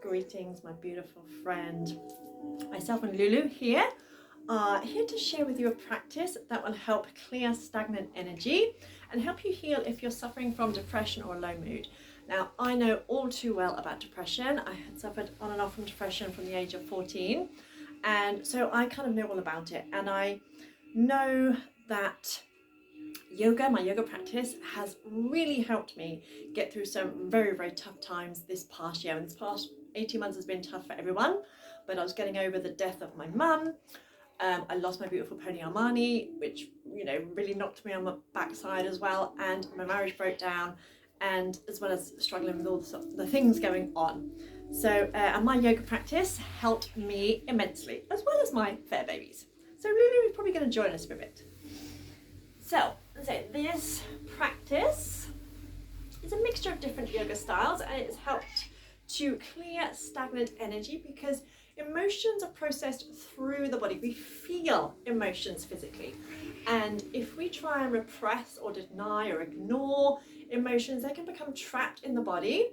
Greetings, my beautiful friend. Myself and Lulu here are here to share with you a practice that will help clear stagnant energy and help you heal if you're suffering from depression or low mood. Now, I know all too well about depression. I had suffered on and off from depression from the age of 14, and so I kind of know all about it. And I know that yoga, my yoga practice, has really helped me get through some very, very tough times this past year. And this past 18 months has been tough for everyone, but I was getting over the death of my mum. I lost my beautiful pony Armani, which, really knocked me on my backside as well. And my marriage broke down, and as well as struggling with all the things going on. So, and my yoga practice helped me immensely, as well as my fair babies. So Lulu is probably going to join us for a bit. So this practice is a mixture of different yoga styles, and it has helped to clear stagnant energy because emotions are processed through the body. We feel emotions physically, and if we try and repress or deny or ignore emotions, they can become trapped in the body,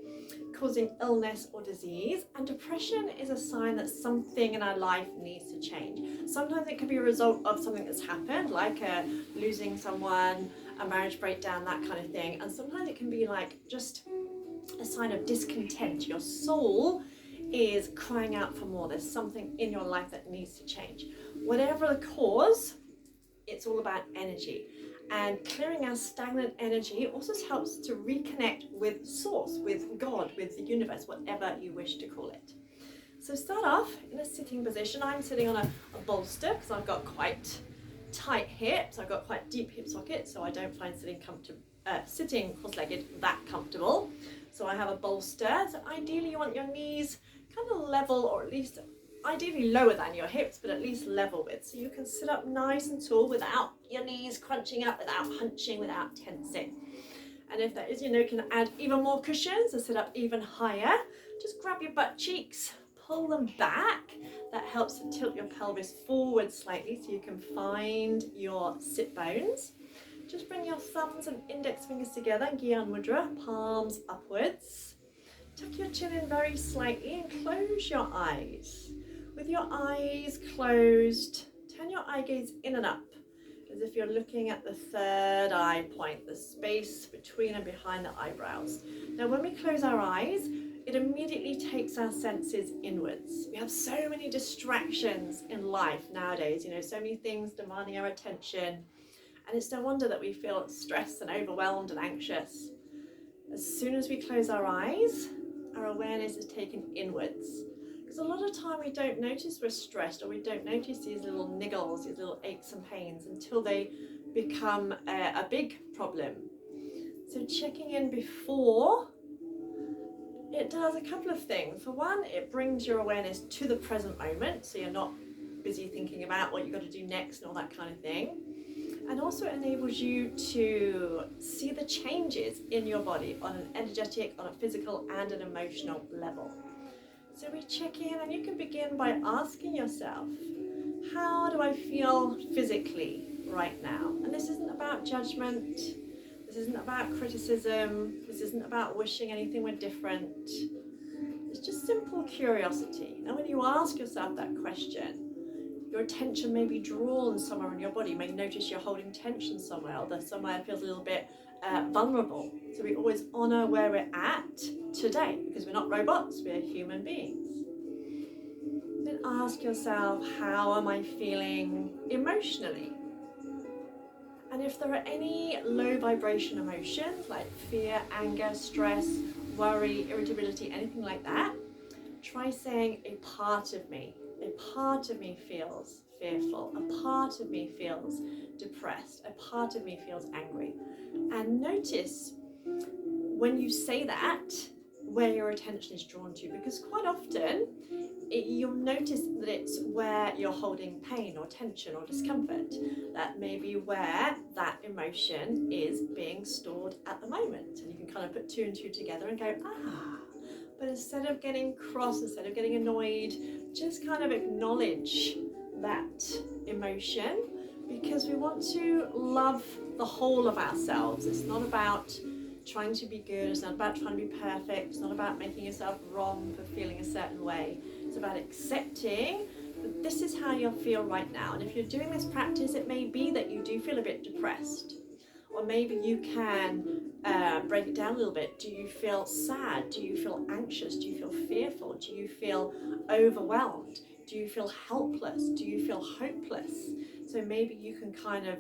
causing illness or disease. And depression is a sign that something in our life needs to change. Sometimes it can be a result of something that's happened, like losing someone, a marriage breakdown, that kind of thing. And sometimes it can be like just a sign of discontent. Your soul is crying out for more. There's something in your life that needs to change. Whatever the cause, it's all about energy. And clearing our stagnant energy also helps to reconnect with source, with God, with the universe, whatever you wish to call it. So start off in a sitting position. I'm sitting on a bolster because I've got quite tight hips. I've got quite deep hip sockets, so I don't find sitting cross-legged that comfortable. So I have a bolster. So ideally you want your knees kind of level, or at least ideally lower than your hips, but at least level with. So you can sit up nice and tall without your knees crunching up, without hunching, without tensing. And if that is, you can add even more cushions to sit up even higher. Just grab your butt cheeks, pull them back. That helps to tilt your pelvis forward slightly so you can find your sit bones. Just bring your thumbs and index fingers together, Gyan Mudra, palms upwards. Tuck your chin in very slightly and close your eyes. With your eyes closed, turn your eye gaze in and up, as if you're looking at the third eye point, the space between and behind the eyebrows. Now, when we close our eyes, it immediately takes our senses inwards. We have so many distractions in life nowadays, so many things demanding our attention, and it's no wonder that we feel stressed and overwhelmed and anxious. As soon as we close our eyes, our awareness is taken inwards. Because a lot of time we don't notice we're stressed, or we don't notice these little niggles, these little aches and pains, until they become a big problem. So checking in before, it does a couple of things. For one, it brings your awareness to the present moment, so you're not busy thinking about what you've got to do next and all that kind of thing. And also it enables you to see the changes in your body on an energetic, on a physical and an emotional level. So we check in, and you can begin by asking yourself, how do I feel physically right now? And this isn't about judgment, this isn't about criticism, this isn't about wishing anything were different. It's just simple curiosity. Now when you ask yourself that question, your attention may be drawn somewhere in your body. You may notice you're holding tension somewhere, or that somewhere feels a little bit vulnerable. So we always honour where we're at today, because we're not robots, we're human beings. Then ask yourself, how am I feeling emotionally? And if there are any low vibration emotions like fear, anger, stress, worry, irritability, anything like that, try saying, a part of me feels fearful, a part of me feels depressed, a part of me feels angry. And notice when you say that, where your attention is drawn to, because quite often you'll notice that it's where you're holding pain or tension or discomfort. That may be where that emotion is being stored at the moment. And you can kind of put two and two together and go, But instead of getting cross, instead of getting annoyed, just kind of acknowledge that emotion, because we want to love the whole of ourselves. It's not about trying to be good. It's not about trying to be perfect. It's not about making yourself wrong for feeling a certain way. It's about accepting that this is how you'll feel right now. And if you're doing this practice, it may be that you do feel a bit depressed. Or maybe you can break it down a little bit. Do you feel sad? Do you feel anxious? Do you feel fearful? Do you feel overwhelmed? Do you feel helpless? Do you feel hopeless? So maybe you can kind of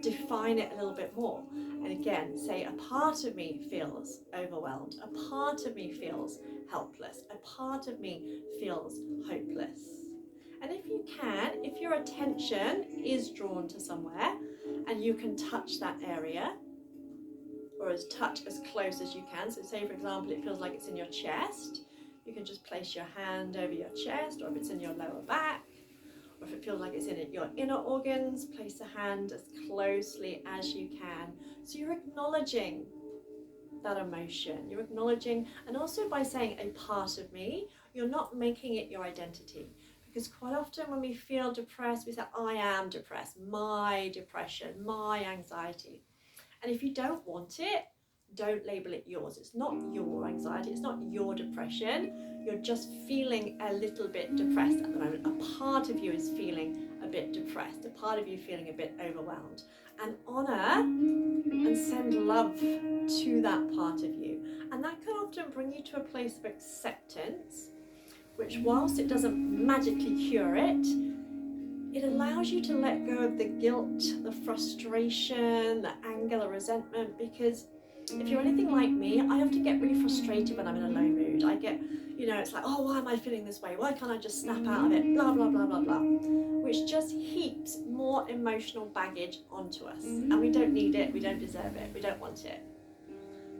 define it a little bit more. And again, say a part of me feels overwhelmed. A part of me feels helpless. A part of me feels hopeless. And if you can, if your attention is drawn to somewhere and you can touch that area, or as close as you can. So say, for example, it feels like it's in your chest. You can just place your hand over your chest, or if it's in your lower back, or if it feels like it's in your inner organs, place the hand as closely as you can. So you're acknowledging that emotion. You're acknowledging, and also by saying a part of me, you're not making it your identity. Because quite often when we feel depressed, we say, I am depressed, my depression, my anxiety. And if you don't want it, don't label it yours. It's not your anxiety, it's not your depression. You're just feeling a little bit depressed at the moment. A part of you is feeling a bit depressed, a part of you feeling a bit overwhelmed. And honor and send love to that part of you. And that can often bring you to a place of acceptance, which whilst it doesn't magically cure it, it allows you to let go of the guilt, the frustration, the anger, the resentment, because if you're anything like me, I often get really frustrated when I'm in a low mood. I get, it's like, oh, why am I feeling this way? Why can't I just snap out of it? Blah, blah, blah, blah, blah. Which just heaps more emotional baggage onto us. And we don't need it, we don't deserve it, we don't want it.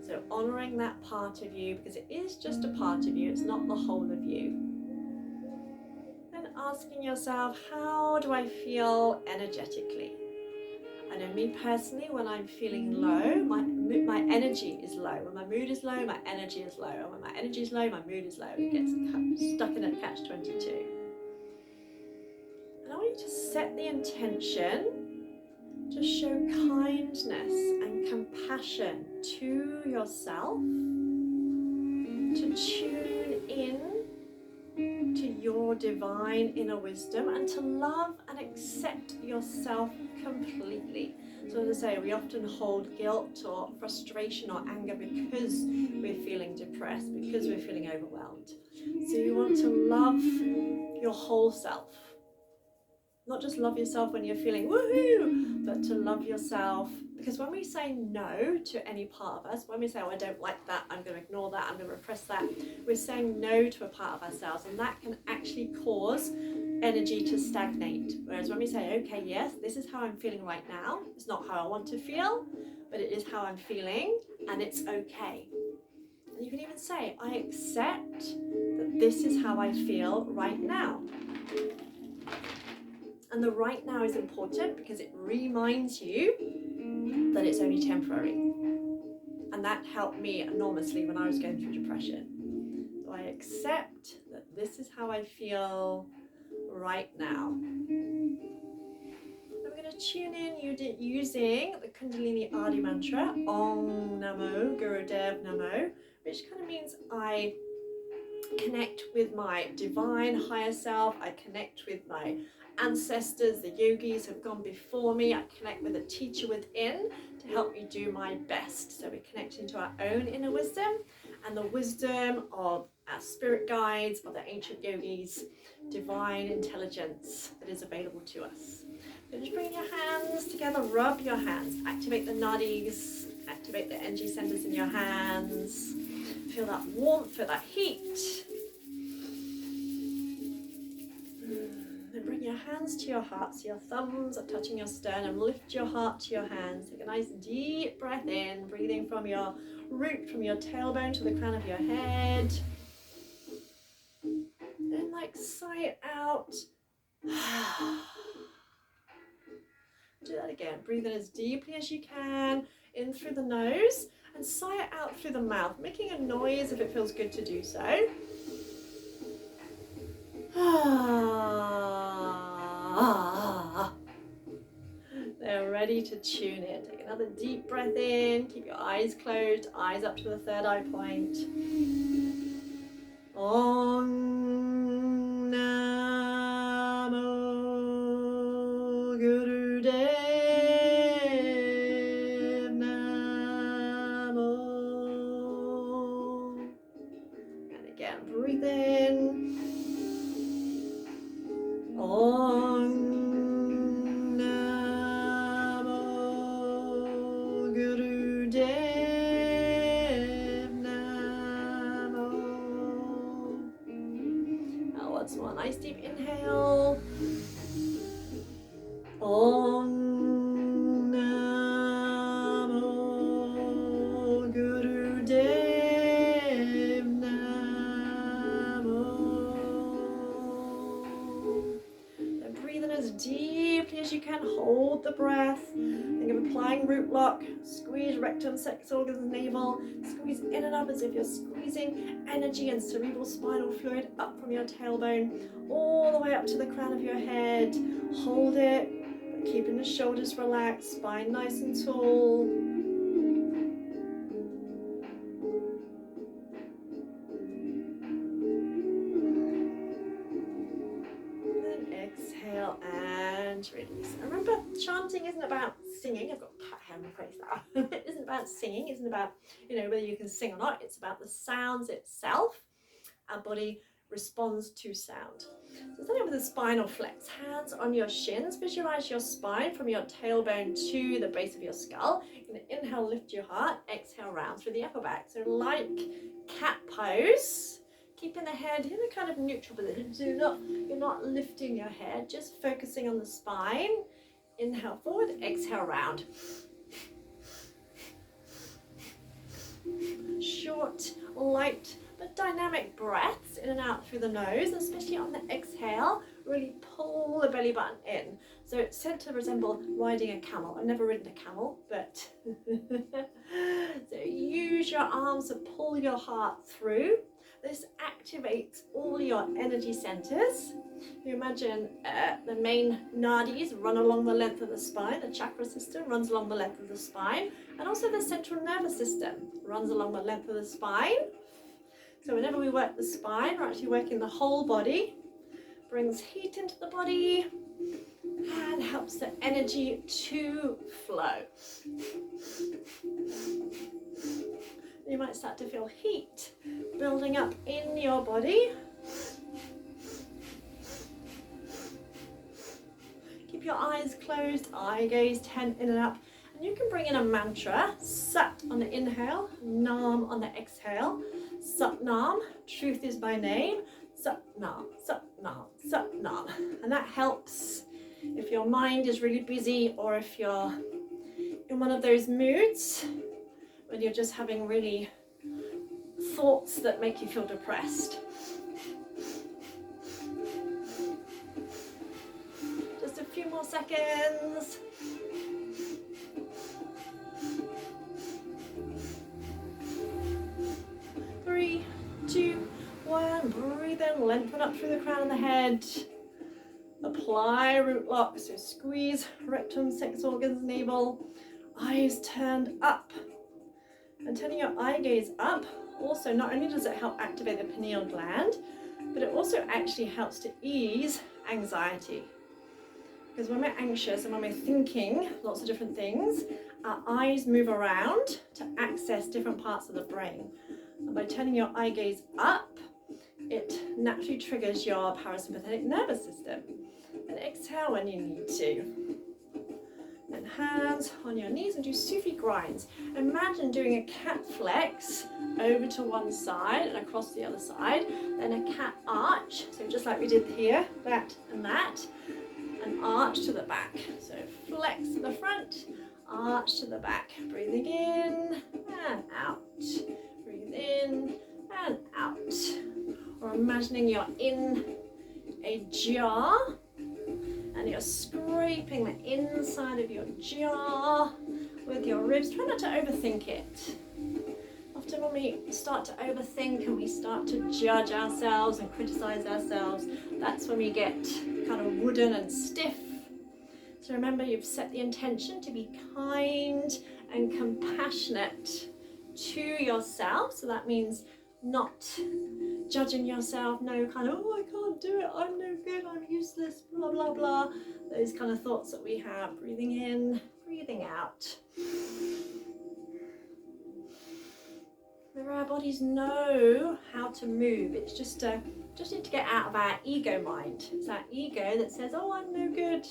So honouring that part of you, because it is just a part of you, it's not the whole of you. And asking yourself, how do I feel energetically? I know me personally, when I'm feeling low, my energy is low. When my mood is low, my energy is low. And when my energy is low, my mood is low. It gets stuck in a catch-22. And I want you to set the intention to show kindness and compassion to yourself, to tune in to your divine inner wisdom, and to love and accept yourself completely. So as I say, we often hold guilt or frustration or anger because we're feeling depressed, because we're feeling overwhelmed. So you want to love your whole self. Not just love yourself when you're feeling woohoo, but to love yourself. Because when we say no to any part of us, when we say, oh, I don't like that, I'm going to ignore that, I'm going to repress that, we're saying no to a part of ourselves, and that can actually cause energy to stagnate. Whereas when we say, okay, yes, this is how I'm feeling right now, it's not how I want to feel, but it is how I'm feeling, and it's okay. And you can even say, I accept that this is how I feel right now. And the right now is important because it reminds you that it's only temporary. And that helped me enormously when I was going through depression. So I accept that this is how I feel right now. And we're going to tune in using the Kundalini Adi mantra, Om Namo Gurudev Namo, which kind of means I connect with my divine higher self, I connect with my ancestors, the yogis have gone before me, I connect with a teacher within to help me do my best. So we're connecting to our own inner wisdom and the wisdom of our spirit guides, of the ancient yogis, divine intelligence that is available to us. So just bring your hands together, rub your hands, activate the nadis, activate the energy centers in your hands. Feel that warmth, feel that heat. Then bring your hands to your heart, so your thumbs are touching your sternum. Lift your heart to your hands. Take a nice deep breath in, breathing from your root, from your tailbone to the crown of your head. Then sigh it out. Do that again. Breathe in as deeply as you can, in through the nose, and sigh it out through the mouth, making a noise if it feels good to do so. They're ready to tune in. Take Take another deep breath in. Keep your eyes closed, eyes up to the third eye point. Om Namo Gurudev Namo. And again, breathe in. Om Namo Gurudev Namo. Now once more, nice deep inhale. Om Namo Gurudev Namo. And breathe in as deeply as you can. Hold the breath. Think of applying root lock. Squeeze rectum, sex organs, navel. Squeeze in and up as if you're squeezing energy and cerebral spinal fluid up from your tailbone all the way up to the crown of your head. Hold it, but keeping the shoulders relaxed, spine nice and tall. Then exhale and release. And remember, chanting isn't about singing. I've got a cat hair on my face now. It isn't about singing, it isn't about, whether you can sing or not. It's about the sounds itself. Our body responds to sound. So starting with the spinal flex, hands on your shins, visualize your spine from your tailbone to the base of your skull. You're going to inhale, lift your heart, exhale, round through the upper back. So like cat pose, keeping the head in a kind of neutral position. So you're not lifting your head, just focusing on the spine. Inhale forward, exhale round. Short, light, but dynamic breaths in and out through the nose, especially on the exhale. Really pull the belly button in. So it's said to resemble riding a camel. I've never ridden a camel, but so use your arms to pull your heart through. This activates all your energy centers. You imagine the main nadis run along the length of the spine, the chakra system runs along the length of the spine, and also the central nervous system runs along the length of the spine. So whenever we work the spine, we're actually working the whole body, brings heat into the body, and helps the energy to flow. You might start to feel heat building up in your body. Keep your eyes closed, eye gaze 10 in and up. And you can bring in a mantra, Sat on the inhale, Nam on the exhale. Sat Nam, truth is my name. Sat Nam, Sat Nam, Sat Nam. And that helps if your mind is really busy or if you're in one of those moods when you're just having really thoughts that make you feel depressed. Just a few more seconds. Three, two, one. Breathe in, lengthen up through the crown of the head. Apply root lock, so squeeze rectum, sex organs, navel. Eyes turned up. And turning your eye gaze up, also not only does it help activate the pineal gland, but it also actually helps to ease anxiety. Because when we're anxious and when we're thinking lots of different things, our eyes move around to access different parts of the brain. And by turning your eye gaze up, it naturally triggers your parasympathetic nervous system. And exhale when you need to. And hands on your knees and do Sufi grinds. Imagine doing a cat flex over to one side and across the other side, then a cat arch, so just like we did here, that and that, an arch to the back. So flex to the front, arch to the back. Breathing in and out. Breathe in and out. Or imagining you're in a jar and you're scraping the inside of your jaw with your ribs. Try not to overthink it. Often when we start to overthink and we start to judge ourselves and criticize ourselves, that's when we get kind of wooden and stiff. So remember, you've set the intention to be kind and compassionate to yourself. So that means not judging yourself, no kind of, oh, I can't do it, I'm no good, I'm useless, blah, blah, blah. Those kind of thoughts that we have. Breathing in, breathing out. Remember, our bodies know how to move. It's just need to get out of our ego mind. It's our ego that says, oh, I'm no good.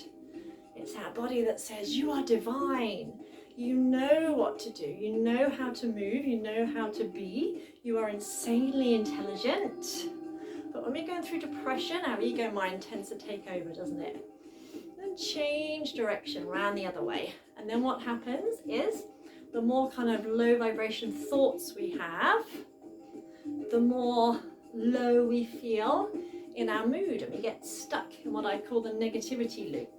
It's our body that says, you are divine. You know what to do. You know how to move. You know how to be. You are insanely intelligent. But when we're going through depression, our ego mind tends to take over, doesn't it? Then change direction, round the other way. And then what happens is, the more kind of low vibration thoughts we have, the more low we feel in our mood, and we get stuck in what I call the negativity loop.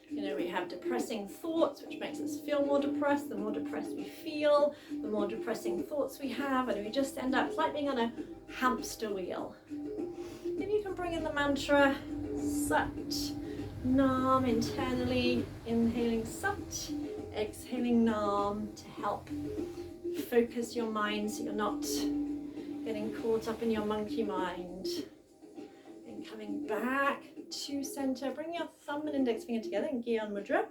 You know, we have depressing thoughts, which makes us feel more depressed. The more depressed we feel, the more depressing thoughts we have, and we just end up, it's like being on a hamster wheel. Then you can bring in the mantra, Sat, Nam internally, inhaling Sat, exhaling Nam to help focus your mind so you're not getting caught up in your monkey mind. And coming back to center, bring your thumb and index finger together in Gyan Mudra.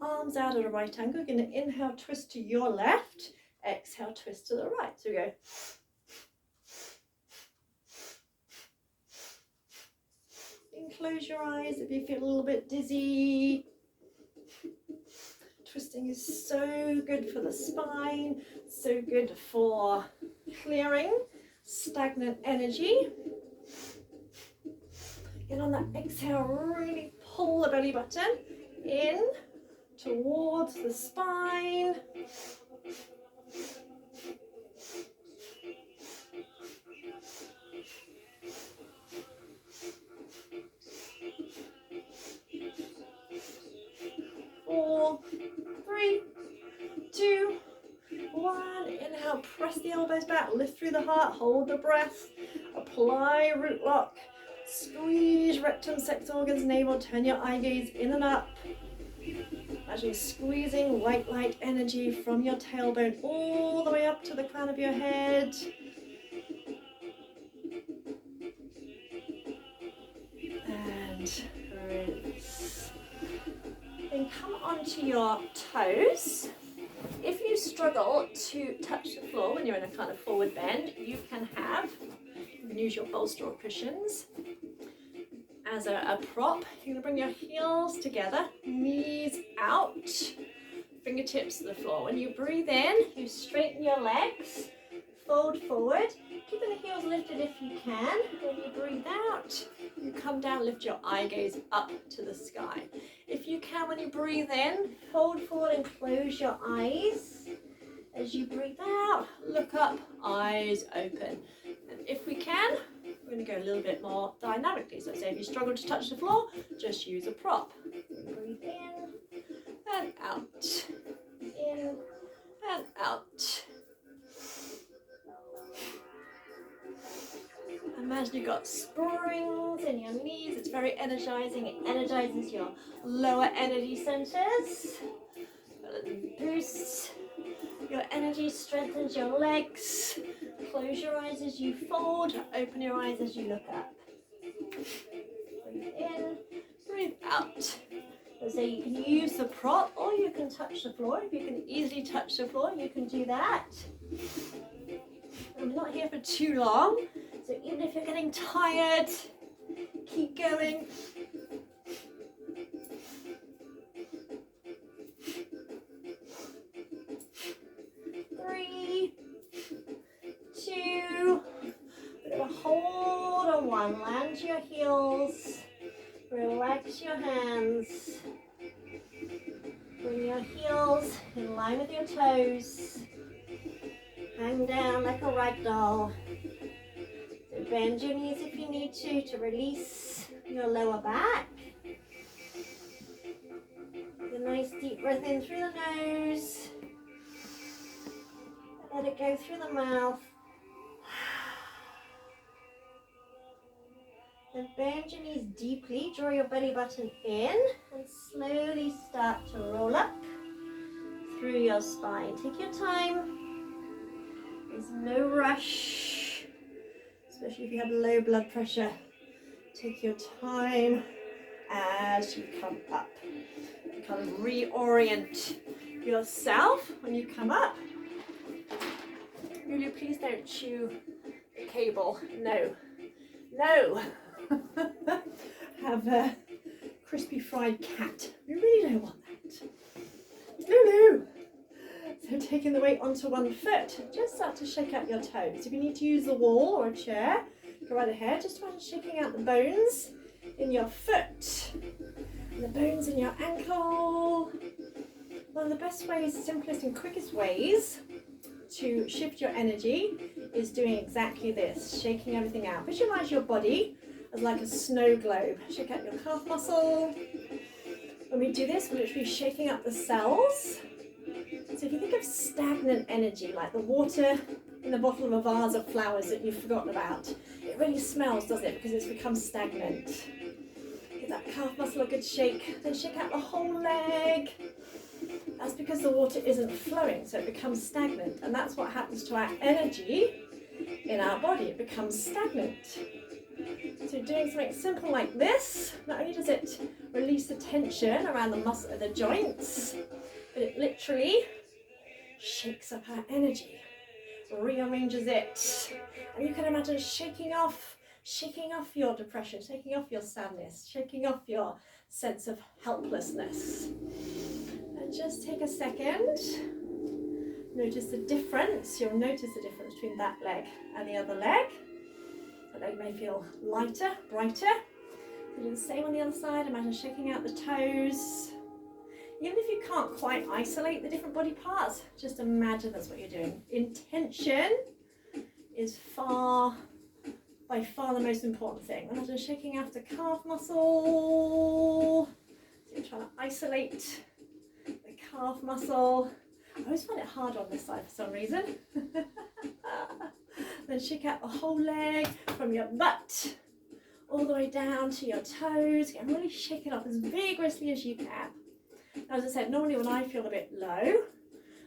Arms out at a right angle. You're going to inhale, twist to your left. Exhale, twist to the right. So we go. And close your eyes if you feel a little bit dizzy. Twisting is so good for the spine, so good for clearing stagnant energy. And on that exhale, really pull the belly button in towards the spine. Four, three, two, one. Inhale, press the elbows back, lift through the heart, hold the breath, apply root lock, squeeze rectum, sex organs, navel, turn your eye gaze in and up. Imagine squeezing white light energy from your tailbone all the way up to the crown of your head. And release. Then come onto your toes. If you struggle to touch the floor when you're in a kind of forward bend, you can use your bolster or cushions as a prop. You're going to bring your heels together, knees out, fingertips to the floor. When you breathe in, you straighten your legs, fold forward, keeping the heels lifted if you can. When you breathe out, you come down, lift your eye gaze up to the sky. If you can, when you breathe in, fold forward and close your eyes. As you breathe out, look up, eyes open. And if we can, we're going to go a little bit more dynamically. So say if you struggle to touch the floor, just use a prop. Breathe in and out. In and out. Imagine you've got springs in your knees. It's very energizing. It energizes your lower energy centers. It boosts your energy, strengthens your legs. Close your eyes as you fold. Open your eyes as you look up. Breathe in, breathe out. So you can use the prop or you can touch the floor. If you can easily touch the floor, you can do that. I'm not here for too long, so even if you're getting tired, keep going. 3, 2, we're going to hold on one, land your heels, relax your hands, bring your heels in line with your toes, hang down like a rag doll. So bend your knees if you need to release your lower back. A nice deep breath in through the nose. Let it go through the mouth. Then bend your knees deeply, draw your belly button in, and slowly start to roll up through your spine. Take your time. There's no rush, especially if you have low blood pressure. Take your time as you come up. You kind of reorient yourself when you come up. Really, please don't chew the cable. No. No. Have a crispy fried cat. We really don't want that. No. So taking the weight onto one foot, just start to shake out your toes. If you need to use the wall or a chair, go right ahead. Just imagine shaking out the bones in your foot and the bones in your ankle. One of the best ways, simplest and quickest ways to shift your energy is doing exactly this, shaking everything out. Visualize your body as like a snow globe. Shake out your calf muscle. When we do this, we're literally shaking up the cells. So if you think of stagnant energy, like the water in the bottom of a vase of flowers that you've forgotten about, it really smells, doesn't it? Because it's become stagnant. Give that calf muscle a good shake, then shake out the whole leg. That's because the water isn't flowing, so it becomes stagnant. And that's what happens to our energy in our body. It becomes stagnant. So doing something simple like this, not only does it release the tension around the muscle, the joints, but it literally shakes up our energy, rearranges it. And you can imagine shaking off your depression, shaking off your sadness, shaking off your sense of helplessness. And just take a second. Notice the difference. You'll notice the difference between that leg and the other leg. The leg may feel lighter, brighter. Do the same on the other side. Imagine shaking out the toes. Even if you can't quite isolate the different body parts, just imagine that's what you're doing. Intention is by far the most important thing. Imagine shaking out the calf muscle. So you're trying to isolate the calf muscle. I always find it hard on this side for some reason. Then shake out the whole leg from your butt all the way down to your toes. And really shake it off as vigorously as you can. As I said, normally when I feel a bit low,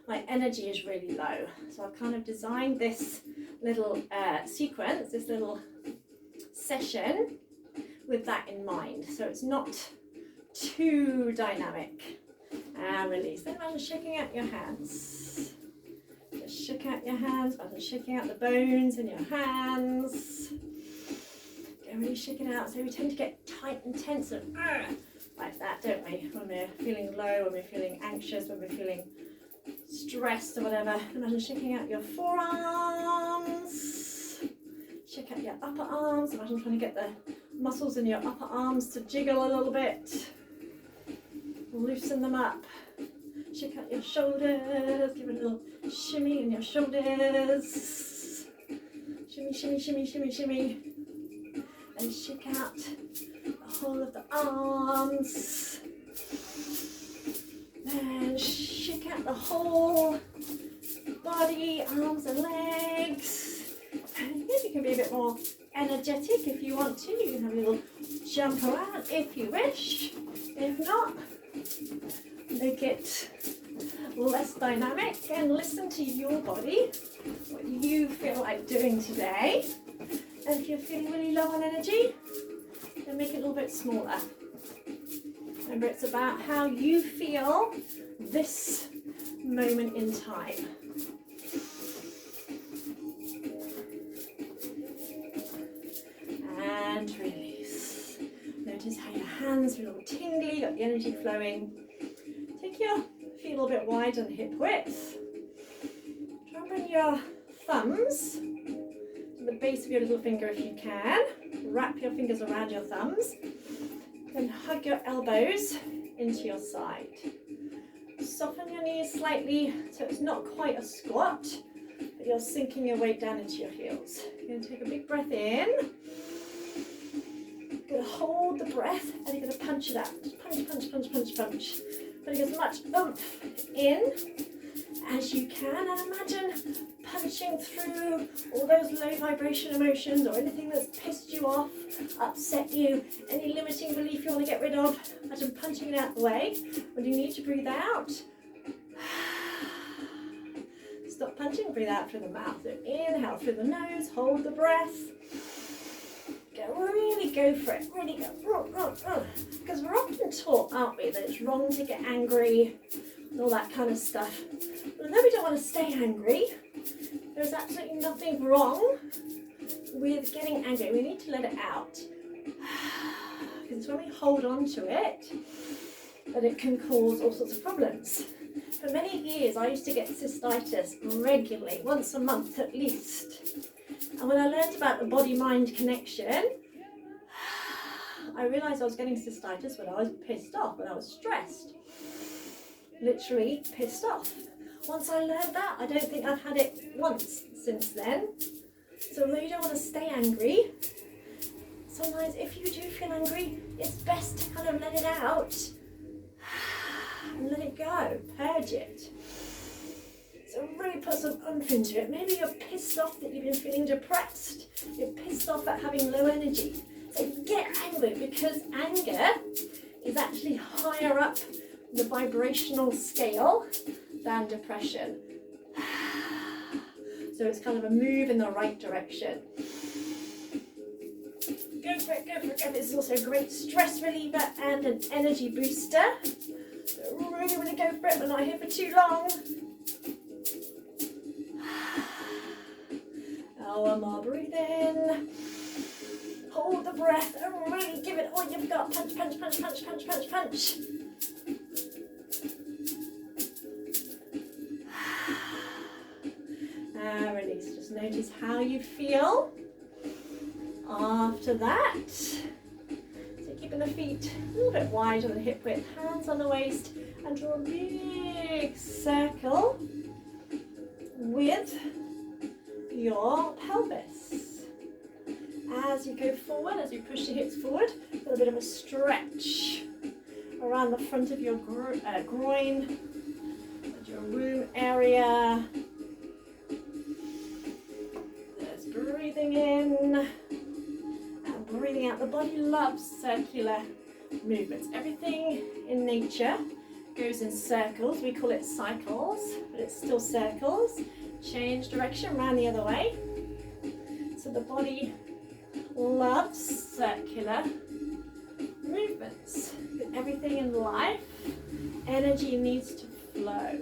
my energy is really low. So I've kind of designed this little sequence, this little session with that in mind. So it's not too dynamic. And release. Then imagine shaking out your hands. Just shake out your hands, imagine shaking out the bones in your hands. Go really shake it out. So we tend to get tight and tense and like that, don't we? When we're feeling low, when we're feeling anxious, when we're feeling stressed or whatever. Imagine shaking out your forearms. Shake out your upper arms. Imagine trying to get the muscles in your upper arms to jiggle a little bit. Loosen them up. Shake out your shoulders. Give it a little shimmy in your shoulders. Shimmy, shimmy, shimmy, shimmy, shimmy. And shake out the whole of the arms. And shake out the whole body, arms and legs. And here you can be a bit more energetic if you want to. You can have a little jump around if you wish. If not, make it less dynamic and listen to your body, what you feel like doing today. And if you're feeling really low on energy, then make it a little bit smaller. Remember, it's about how you feel this moment in time. And release. Notice how your hands are a little tingly, got the energy flowing. Take your feet a little bit wide on hip width. Try and bring your thumbs to the base of your little finger if you can. Wrap your fingers around your thumbs. Then hug your elbows into your side. Soften your knees slightly so it's not quite a squat, but you're sinking your weight down into your heels. You're going to take a big breath in. You're going to hold the breath and you're going to punch it out. Just punch, punch, punch, punch, punch. Putting as much oomph in as you can, and imagine punching through all those low vibration emotions or anything that's pissed you off, upset you, any limiting belief you want to get rid of. Imagine punching it out the way. When you need to breathe out, stop punching, breathe out through the mouth. So inhale through the nose, hold the breath. Really go for it, really go. Because we're often taught, aren't we, that it's wrong to get angry and all that kind of stuff. But although we don't want to stay angry, there's absolutely nothing wrong with getting angry. We need to let it out. Because it's when we hold on to it that it can cause all sorts of problems. For many years, I used to get cystitis regularly, once a month at least. And when I learned about the body-mind connection, I realised I was getting cystitis when I was pissed off, when I was stressed. Literally pissed off. Once I learned that, I don't think I've had it once since then. So although you don't want to stay angry, sometimes if you do feel angry, it's best to kind of let it out and let it go, purge it. So really put some oomph into it. Maybe you're pissed off that you've been feeling depressed. You're pissed off at having low energy. So get angry, because anger is actually higher up the vibrational scale than depression. So it's kind of a move in the right direction. Go for it, go for it, go. This is also a great stress reliever and an energy booster. So really go for it. We're not here for too long. One more, breathe in, hold the breath and really give it all you've got. Punch, punch, punch, punch, punch, punch, punch. Release, just notice how you feel after that. So keeping the feet a little bit wide on the hip width, hands on the waist, and draw a big circle with your pelvis. As you go forward, as you push your hips forward, a little bit of a stretch around the front of your groin and your womb area. Just breathing in and breathing out. The body loves circular movements. Everything in nature goes in circles. We call it cycles, but it's still circles. Change direction, round the other way. So the body loves circular movements. With everything in life, energy needs to flow.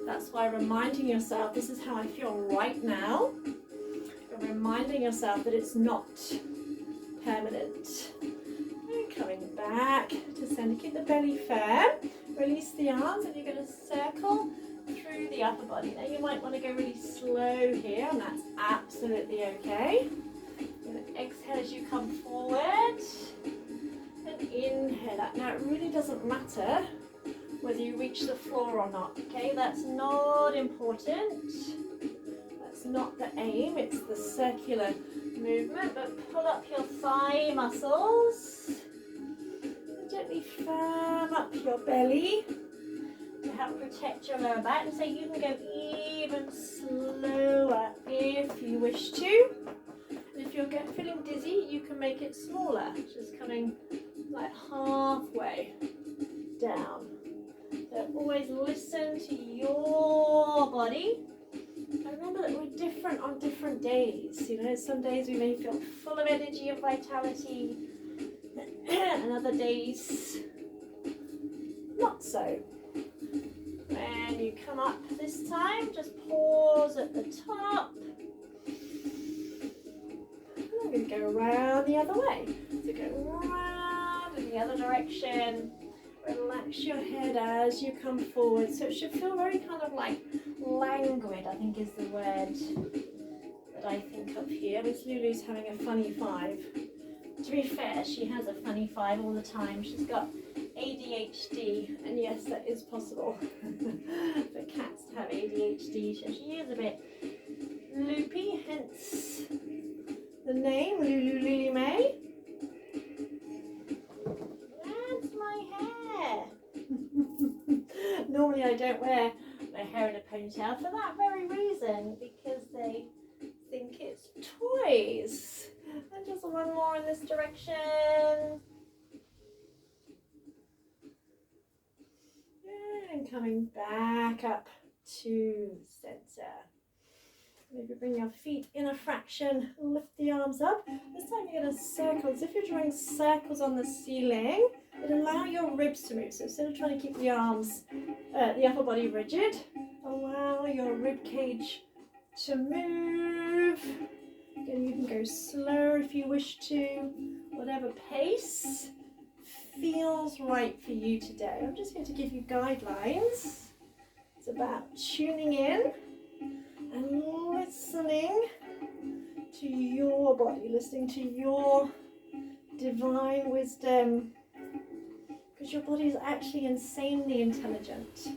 That's why reminding yourself, this is how I feel right now. You're reminding yourself that it's not permanent. And coming back to center, keep the belly firm. Release the arms, and you're going to circle through the upper body. Now you might want to go really slow here, and that's absolutely okay. You're going to exhale as you come forward and inhale out. Now it really doesn't matter whether you reach the floor or not, okay? That's not important. That's not the aim, it's the circular movement. But pull up your thigh muscles and gently firm up your belly to help protect your lower back. And so you can go even slower if you wish to. And if you're feeling dizzy, you can make it smaller, just coming like halfway down. So always listen to your body. And remember that we're different on different days. You know, some days we may feel full of energy and vitality, and other days not so. When you come up this time, just pause at the top. And I'm going to go around the other way. So go round in the other direction. Relax your head as you come forward. So it should feel very kind of like languid, I think is the word that I think of here. Miss Lulu's having a funny five. To be fair, she has a funny five all the time. She's got ADHD, and yes, that is possible for cats to have ADHD. So she is a bit loopy, hence the name Lulu Lily May. That's my hair. Normally I don't wear my hair hair in a ponytail for that very reason, because they think it's toys. And just one more in this direction. And coming back up to center. Maybe bring your feet in a fraction, lift the arms up. This time you're going to circle. As if you're drawing circles on the ceiling, but allow your ribs to move. So instead of trying to keep the arms, the upper body rigid, allow your rib cage to move. Again, you can go slower if you wish to, whatever pace feels right for you today. I'm just going to give you guidelines. It's about tuning in and listening to your body, listening to your divine wisdom, because your body is actually insanely intelligent.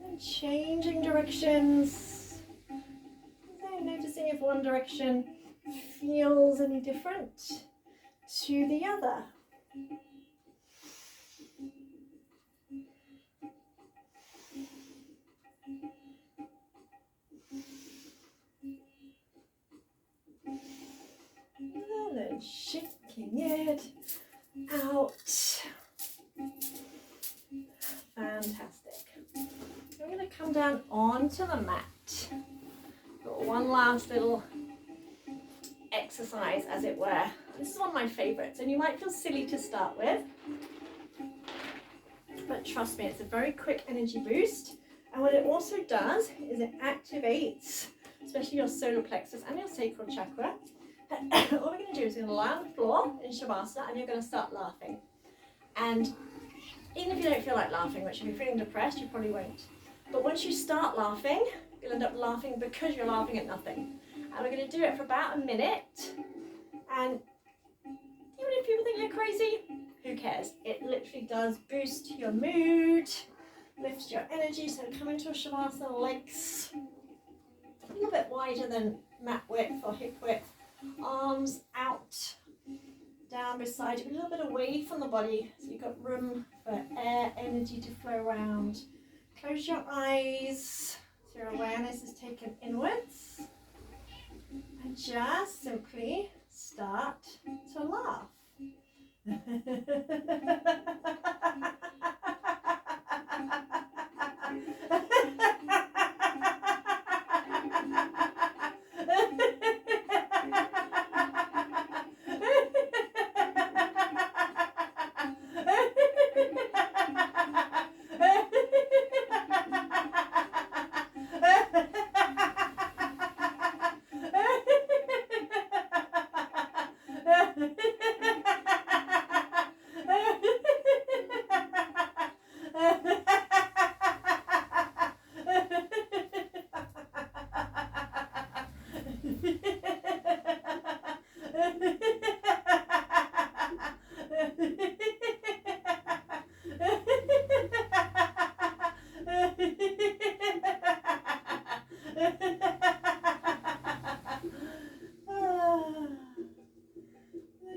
And changing directions, and noticing if one direction feels any different to the other. And then shaking it out. Fantastic. I'm going to come down onto the mat. Got one last little exercise, as it were. This is one of my favorites, and you might feel silly to start with, but trust me, it's a very quick energy boost. And what it also does is it activates, especially your solar plexus and your sacral chakra. What we're going to do is we're going to lie on the floor in Shavasana, and you're going to start laughing. And even if you don't feel like laughing, which if you're feeling depressed, you probably won't. But once you start laughing, you'll end up laughing because you're laughing at nothing. And we're going to do it for about a minute. And even if people think you're crazy, who cares? It literally does boost your mood, lifts your energy. So come into a Shavasana, legs a little bit wider than mat width or hip width. Arms out, down beside you, a little bit away from the body, so you've got room for air, energy to flow around. Close your eyes, so your awareness is taken inwards, and just simply start to laugh.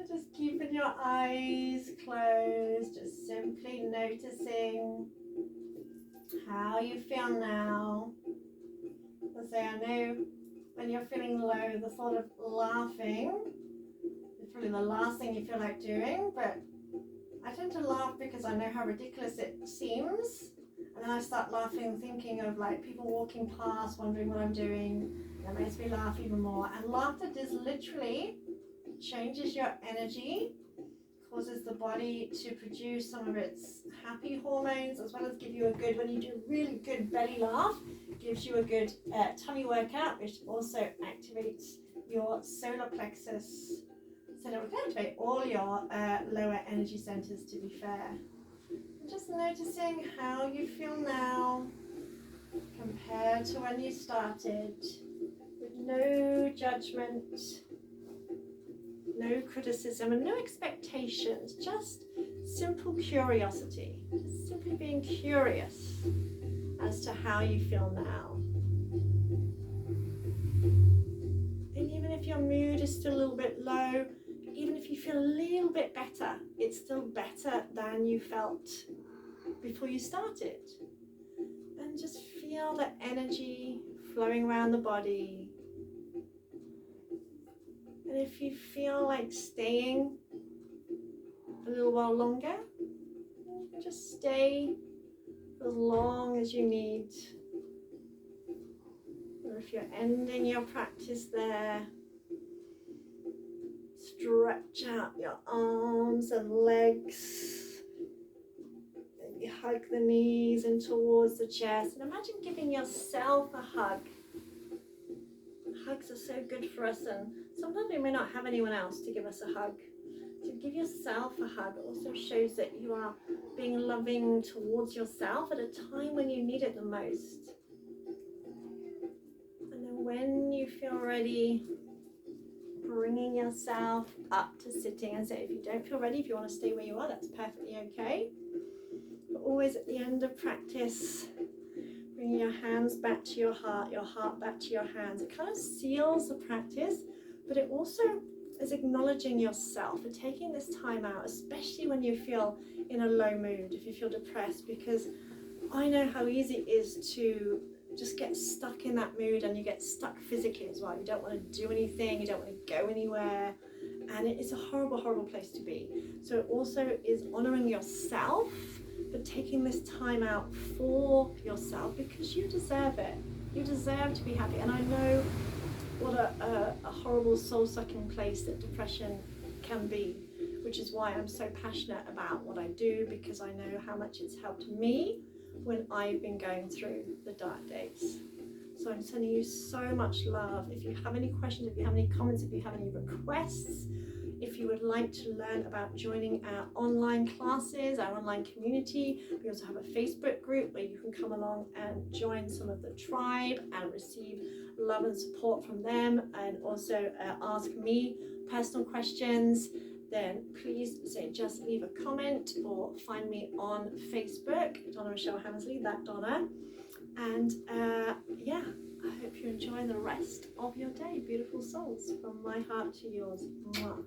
Just keeping your eyes closed, just simply noticing how you feel now. Let's say, I know when you're feeling low, the thought of laughing is probably the last thing you feel like doing, but I tend to laugh because I know how ridiculous it seems, and then I start laughing thinking of like people walking past wondering what I'm doing. That makes me laugh even more. And laughter does literally changes your energy, causes the body to produce some of its happy hormones, as well as give you a good, when you do a really good belly laugh, gives you a good tummy workout, which also activates your solar plexus. So it will activate all your lower energy centers, to be fair. And just noticing how you feel now compared to when you started, with no judgment, no criticism, and no expectations, just simple curiosity, just simply being curious as to how you feel now. And even if your mood is still a little bit low, even if you feel a little bit better, it's still better than you felt before you started. And just feel feel the energy flowing around the body. And if you feel like staying a little while longer, just stay as long as you need. Or if you're ending your practice there, stretch out your arms and legs. Maybe hug the knees in towards the chest. And imagine giving yourself a hug. Hugs are so good for us, and sometimes we may not have anyone else to give us a hug. So give yourself a hug. It also shows that you are being loving towards yourself at a time when you need it the most. And then when you feel ready, bringing yourself up to sitting. And so if you don't feel ready, if you want to stay where you are, that's perfectly okay. But always at the end of practice, bringing your hands back to your heart back to your hands. It kind of seals the practice, but it also is acknowledging yourself and taking this time out, especially when you feel in a low mood, if you feel depressed, because I know how easy it is to just get stuck in that mood, and you get stuck physically as well. You don't want to do anything, you don't want to go anywhere, and it's a horrible, horrible place to be. So it also is honoring yourself, but taking this time out for yourself, because you deserve it. You deserve to be happy. And I know what a horrible soul-sucking place that depression can be, which is why I'm so passionate about what I do, because I know how much it's helped me when I've been going through the dark days. So I'm sending you so much love. If you have any questions, if you have any comments, if you have any requests, if you would like to learn about joining our online classes, our online community, we also have a Facebook group where you can come along and join some of the tribe and receive love and support from them, and also ask me personal questions. Then please just leave a comment or find me on Facebook, Donna Michelle Hammersley, that Donna. And yeah, I hope you enjoy the rest of your day, beautiful souls, from my heart to yours. Mwah.